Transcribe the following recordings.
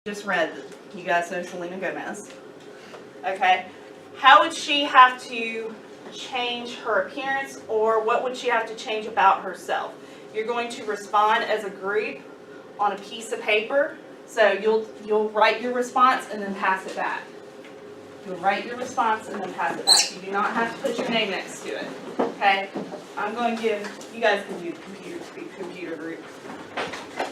Just read, you guys know Selena Gomez. Okay, how would she have to change her appearance, or what would she have to change about herself? You're going to respond as a group on a piece of paper. So you'll write your response and then pass it back. You'll write your response and then pass it back. You do not have to put your name next to it. Okay? I'm going to give, you guys can do computer group.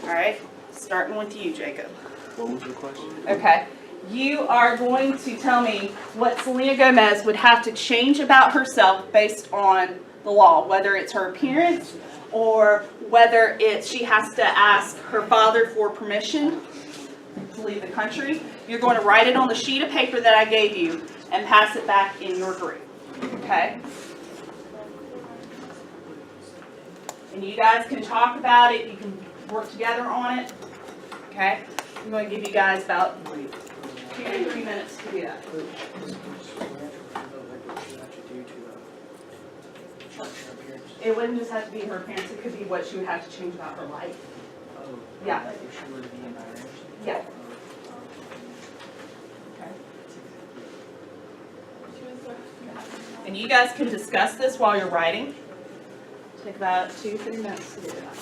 All right? Starting with you, Jacob. What was the question? Okay. You are going to tell me what Selena Gomez would have to change about herself based on the law, whether it's her appearance or whether she has to ask her father for permission to leave the country. You're going to write it on the sheet of paper that I gave you and pass it back in your group. Okay? And you guys can talk about it. You can work together on it. Okay? I'm going to give you guys about 2 to 3 minutes to do that. It wouldn't just have to be her appearance. It could be what she would have to change about her life. Yeah. If she were to be in Irish. Yeah. And you guys can discuss this while you're writing. Take about 2 to 3 minutes to do that.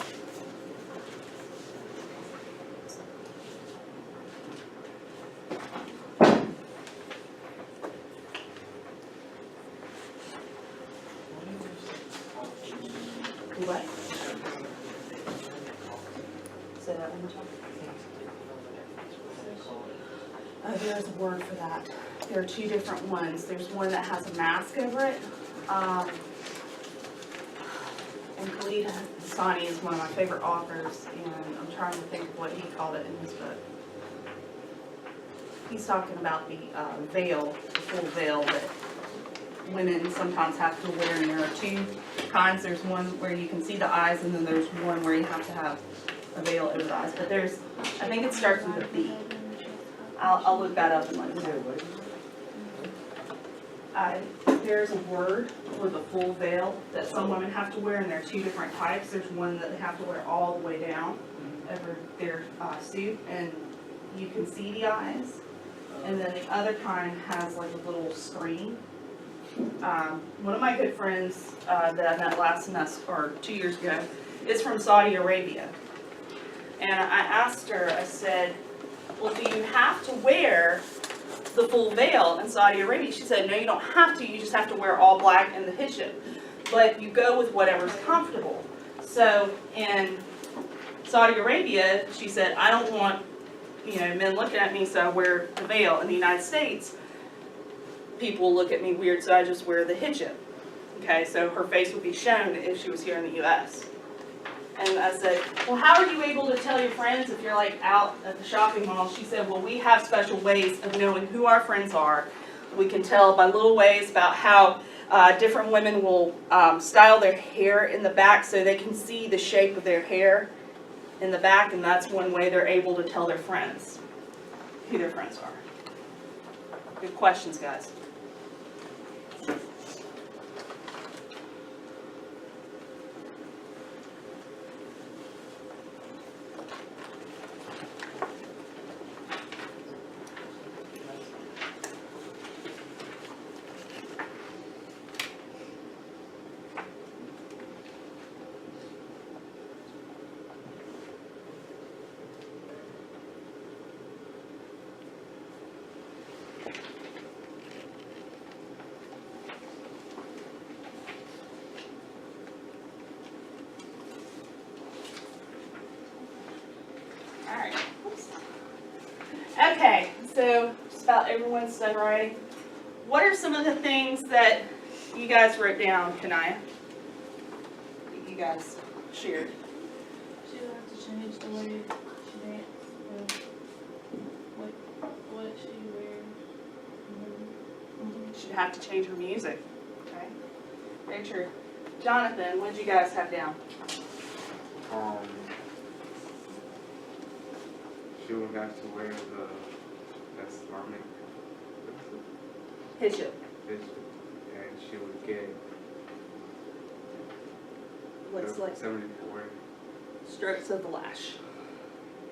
What? Say that one more time. There's a word for that. There are 2 different ones. There's one that has a mask over it. And Lolita is one of my favorite authors, and I'm trying to think of what he called it in his book. He's talking about the veil, the full veil that women sometimes have to wear, and there are 2 kinds. There's one where you can see the eyes, and then there's one where you have to have a veil over the eyes. But there's, I think it starts with a B. I'll look that up and let you know. There's a word for the full veil that some women have to wear, and there are 2 different types. There's one that they have to wear all the way down over their suit, and you can see the eyes. And then the other kind has like a little screen. One of my good friends that I met last semester, or 2 years ago, is from Saudi Arabia. And I asked her, I said, well, do you have to wear the full veil in Saudi Arabia? She said, no, you don't have to. You just have to wear all black and the hijab. But you go with whatever's comfortable. So in Saudi Arabia, she said, I don't want, men looking at me, so I wear the veil. In the United States, people look at me weird, so I just wear the hijab. Okay, so her face would be shown if she was here in the U.S. And I said, well, how are you able to tell your friends if you're like out at the shopping mall? She said, well, we have special ways of knowing who our friends are. We can tell by little ways about how different women will style their hair in the back so they can see the shape of their hair in the back, and that's one way they're able to tell their friends who their friends are. Good questions, guys. Okay, so just about everyone's done writing. What are some of the things that you guys wrote down, Kanaya? That you guys shared? She would have to change the way she dances, what she wears. She'd have to change her music. Okay, very true. Jonathan, what did you guys have down? She would have to wear the Islamic Hijab. and she would get Looks like 74 strokes of the lash.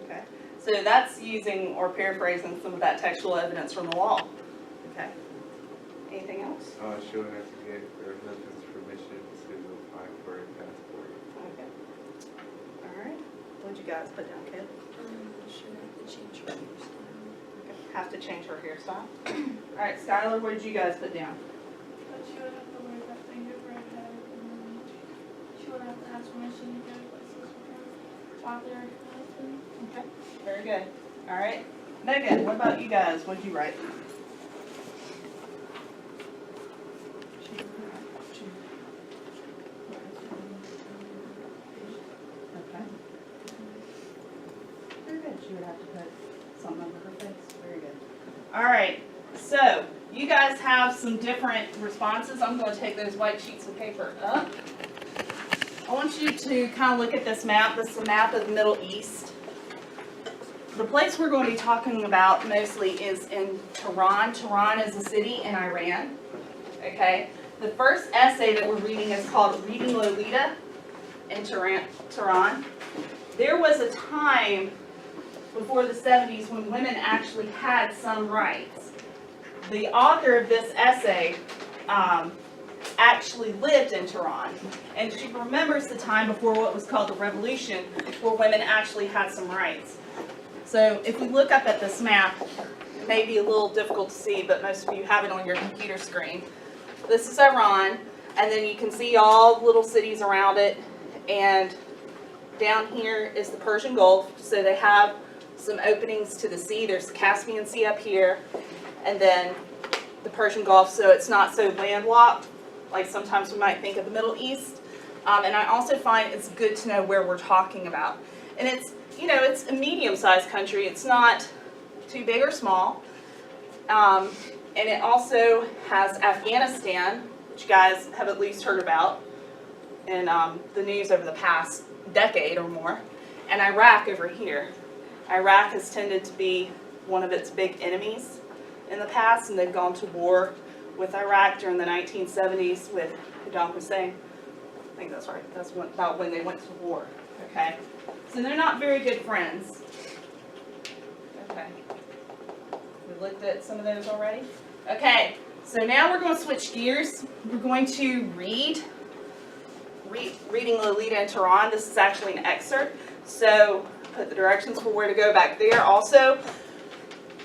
Okay. So that's using or paraphrasing some of that textual evidence from the law. Okay. Anything else? She would have to get her husband's permission to apply for a passport. Okay. All right. What'd you guys put down, kid? She would have to change her hairstyle. Okay. Have to change her hairstyle. All right, Skylar, what did you guys put down? But she would have to wear that thing over her head, and then she would have to ask permission to go places with her father and husband. Okay. Very good. All right. Megan, what about you guys? What'd you write? Okay. Very good. She would have to put something over her face. Very good. All right. So you guys have some different responses. I'm going to take those white sheets of paper up. I want you to kind of look at this map. This is a map of the Middle East. The place we're going to be talking about mostly is in Tehran. Tehran is a city in Iran. Okay. The first essay that we're reading is called Reading Lolita in Tehran. There was a time before the 70s when women actually had some rights. The author of this essay actually lived in Tehran, and she remembers the time before what was called the revolution, where women actually had some rights. So if we look up at this map, it may be a little difficult to see, but most of you have it on your computer screen. This is Iran, and then you can see all the little cities around it, and down here is the Persian Gulf, so they have some openings to the sea. There's the Caspian Sea up here, and then the Persian Gulf, so it's not so landlocked like sometimes we might think of the Middle East. And I also find it's good to know where we're talking about. And it's, you know, it's a medium-sized country. It's not too big or small. And it also has Afghanistan, which you guys have at least heard about in the news over the past decade or more, and Iraq over here. Iraq has tended to be one of its big enemies in the past, and they've gone to war with Iraq during the 1970s with Saddam Hussein. I think that's right. That's about when they went to war. Okay, so they're not very good friends. Okay, we looked at some of those already. Okay, so now we're going to switch gears. We're going to reading Lolita in Tehran. This is actually an excerpt, so put the directions for where to go back there. Also,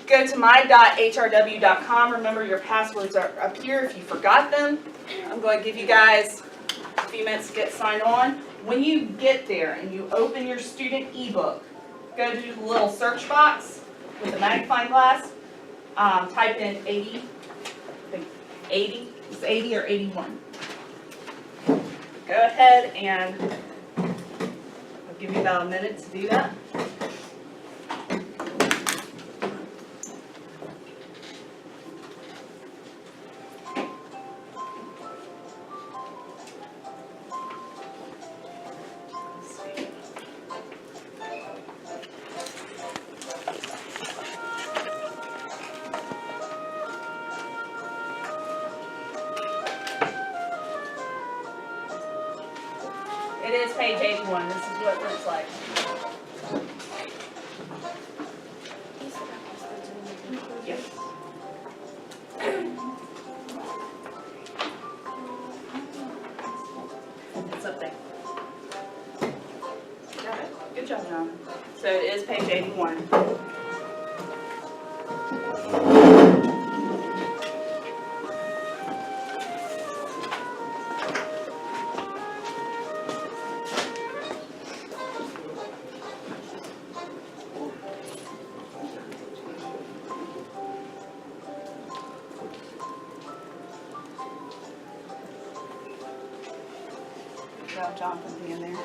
go to my.hrw.com. Remember, your passwords are up here if you forgot them. I'm going to give you guys a few minutes to get signed on. When you get there and you open your student ebook, go to the little search box with the magnifying glass. Type in 80. I think 80. It's 80 or 81. Go ahead and I'll give you about a minute to do that. It is page 81. This is what it looks like. Yes. It's up there. Got it? Good job, John. So it is page 81. Good job, John, for being there.